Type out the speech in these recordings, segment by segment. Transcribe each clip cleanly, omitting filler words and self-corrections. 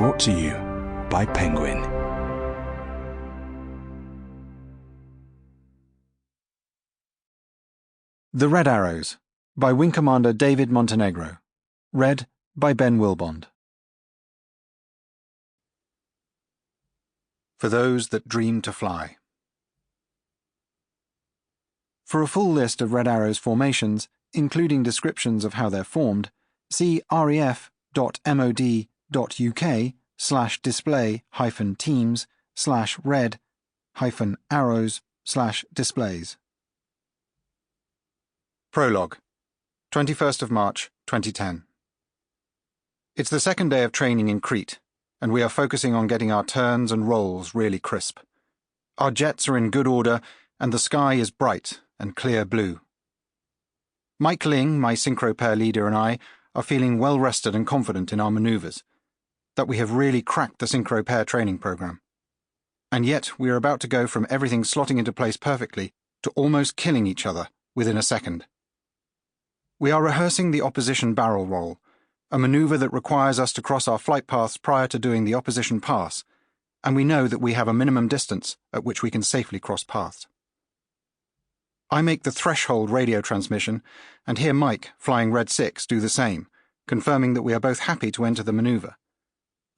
Brought to you by Penguin. The Red Arrows by Wing Commander David Montenegro. Read by Ben Willbond. For those that dream to fly. For a full list of Red Arrow's formations, including descriptions of how they're formed, see ref.mod.uk/display-teams/red-arrows/displays. Prologue, 21st of March, 2010. It's the second day of training in Crete, and we are focusing on getting our turns and rolls really crisp. Our jets are in good order, and the sky is bright and clear blue. Mike Ling, my synchro pair leader, and I are feeling well rested and confident in our maneuvers, that we have really cracked the synchro pair training program. And yet we are about to go from everything slotting into place perfectly to almost killing each other within a second. We are rehearsing the opposition barrel roll, a maneuver that requires us to cross our flight paths prior to doing the opposition pass, and we know that we have a minimum distance at which we can safely cross paths. I make the threshold radio transmission, and hear Mike, flying Red 6, do the same, confirming that we are both happy to enter the maneuver.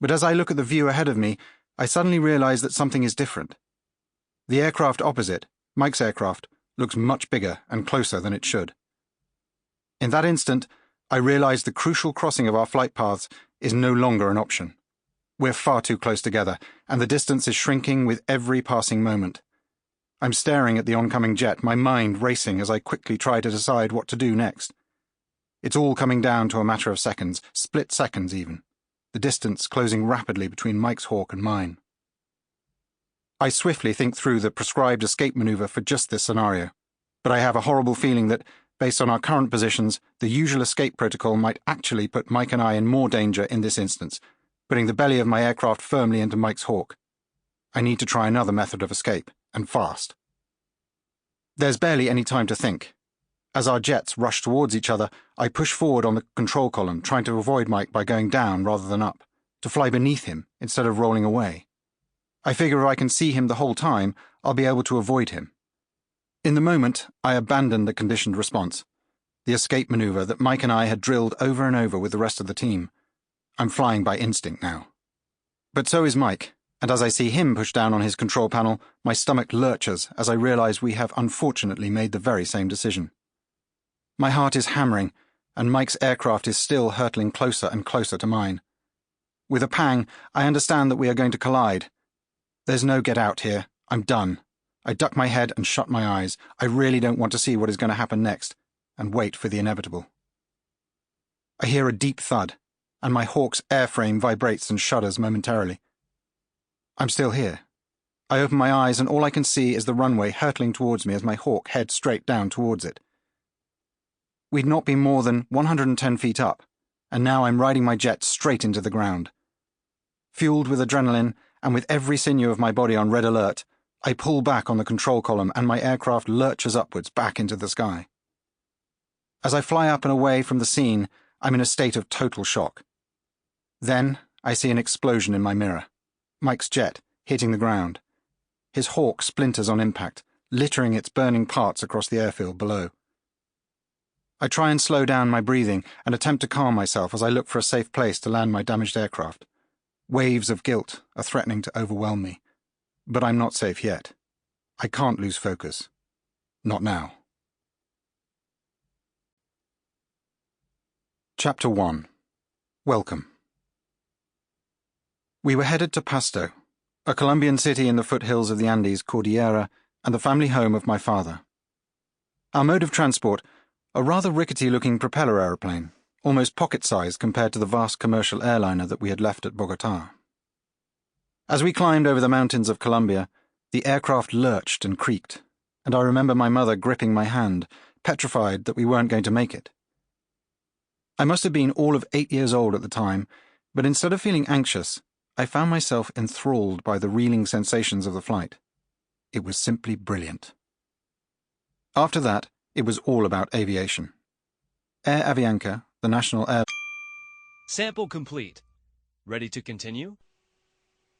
But as I look at the view ahead of me, I suddenly realize that something is different. The aircraft opposite, Mike's aircraft, looks much bigger and closer than it should. In that instant, I realize the crucial crossing of our flight paths is no longer an option. We're far too close together, and the distance is shrinking with every passing moment. I'm staring at the oncoming jet, my mind racing as I quickly try to decide what to do next. It's all coming down to a matter of seconds, split seconds even, the distance closing rapidly between Mike's Hawk and mine. I swiftly think through the prescribed escape maneuver for just this scenario, but I have a horrible feeling that, based on our current positions, the usual escape protocol might actually put Mike and I in more danger in this instance, putting the belly of my aircraft firmly into Mike's Hawk. I need to try another method of escape, and fast. There's barely any time to think. As our jets rush towards each other, I push forward on the control column, trying to avoid Mike by going down rather than up, to fly beneath him instead of rolling away. I figure if I can see him the whole time, I'll be able to avoid him. In the moment, I abandoned the conditioned response, the escape maneuver that Mike and I had drilled over and over with the rest of the team. I'm flying by instinct now. But so is Mike, and as I see him push down on his control panel, my stomach lurches as I realize we have unfortunately made the very same decision. My heart is hammering, and Mike's aircraft is still hurtling closer and closer to mine. With a pang, I understand that we are going to collide. There's no get out here. I'm done. I duck my head and shut my eyes. I really don't want to see what is going to happen next, and wait for the inevitable. I hear a deep thud, and my Hawk's airframe vibrates and shudders momentarily. I'm still here. I open my eyes, and all I can see is the runway hurtling towards me as my Hawk heads straight down towards it. We'd not been more than 110 feet up, and now I'm riding my jet straight into the ground. Fueled with adrenaline, and with every sinew of my body on red alert, I pull back on the control column and my aircraft lurches upwards back into the sky. As I fly up and away from the scene, I'm in a state of total shock. Then I see an explosion in my mirror. Mike's jet hitting the ground. His Hawk splinters on impact, littering its burning parts across the airfield below. I try and slow down my breathing and attempt to calm myself as I look for a safe place to land my damaged aircraft. Waves of guilt are threatening to overwhelm me. But I'm not safe yet. I can't lose focus. Not now. Chapter 1. Welcome. We were headed to Pasto, a Colombian city in the foothills of the Andes Cordillera and the family home of my father. Our mode of transport, a rather rickety-looking propeller aeroplane, almost pocket-sized compared to the vast commercial airliner that we had left at Bogotá. As we climbed over the mountains of Colombia, the aircraft lurched and creaked, and I remember my mother gripping my hand, petrified that we weren't going to make it. I must have been all of 8 years old at the time, but instead of feeling anxious, I found myself enthralled by the reeling sensations of the flight. It was simply brilliant. After that, it was all about aviation. Air Avianca, the national air... Sample complete. Ready to continue?